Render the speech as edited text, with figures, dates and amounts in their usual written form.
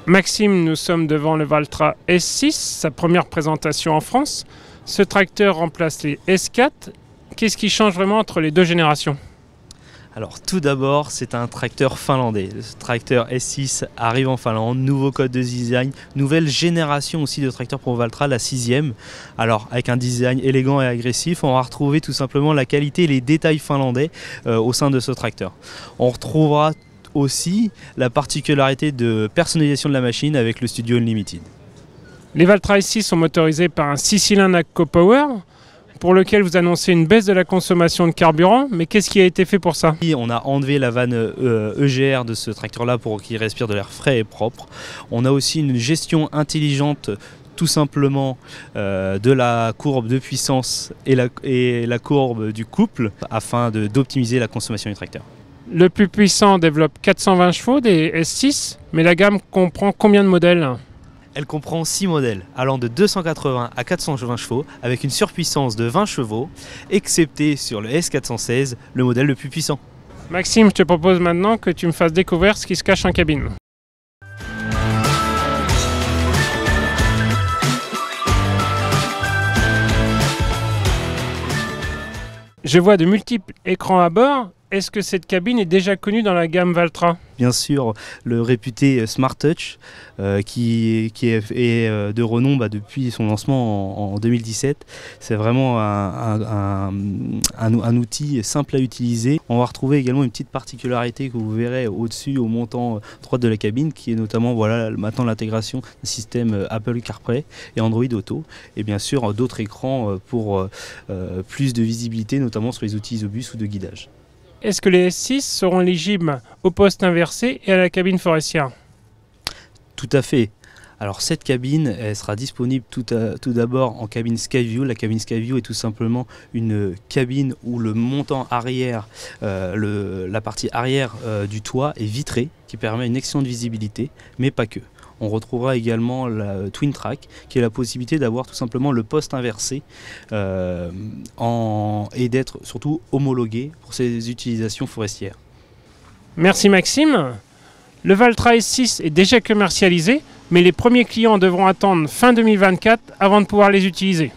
Maxime, nous sommes devant le Valtra S6, sa première présentation en France. Ce tracteur remplace les S4. Qu'est-ce qui change vraiment entre les deux générations ? Alors tout d'abord, c'est un tracteur finlandais. Ce tracteur S6 arrive en Finlande, nouveau code de design, nouvelle génération aussi de tracteurs pour Valtra, la 6e. Alors avec un design élégant et agressif, on va retrouver tout simplement la qualité et les détails finlandais au sein de ce tracteur. On retrouvera aussi la particularité de personnalisation de la machine avec le Studio Unlimited. Les Valtra S6 sont motorisés par un 6 cylindres ACO-Power, pour lequel vous annoncez une baisse de la consommation de carburant, mais qu'est-ce qui a été fait pour ça ? On a enlevé la vanne EGR de ce tracteur-là pour qu'il respire de l'air frais et propre. On a aussi une gestion intelligente tout simplement de la courbe de puissance et la courbe du couple afin d'optimiser la consommation du tracteur. Le plus puissant développe 420 chevaux des S6, mais la gamme comprend combien de modèles ? Elle comprend 6 modèles, allant de 280 à 420 chevaux, avec une surpuissance de 20 chevaux, excepté sur le S416, le modèle le plus puissant. Maxime, je te propose maintenant que tu me fasses découvrir ce qui se cache en cabine. Je vois de multiples écrans à bord. Est-ce que cette cabine est déjà connue dans la gamme Valtra ? Bien sûr, le réputé Smart Touch qui est de renom depuis son lancement en 2017. C'est vraiment un outil simple à utiliser. On va retrouver également une petite particularité que vous verrez au-dessus, au montant droit de la cabine, qui est notamment maintenant l'intégration d'un système Apple CarPlay et Android Auto. Et bien sûr d'autres écrans pour plus de visibilité, notamment sur les outils Isobus ou de guidage. Est-ce que les S6 seront éligibles au poste inversé et à la cabine forestière ? Tout à fait. Alors cette cabine, elle sera disponible tout d'abord en cabine Skyview. La cabine Skyview est tout simplement une cabine où le montant arrière, la partie arrière du toit est vitrée, qui permet une excellente visibilité, mais pas que. On retrouvera également la Twin Track, qui est la possibilité d'avoir tout simplement le poste inversé et d'être surtout homologué pour ses utilisations forestières. Merci Maxime. Le Valtra S6 est déjà commercialisé, mais les premiers clients devront attendre fin 2024 avant de pouvoir les utiliser.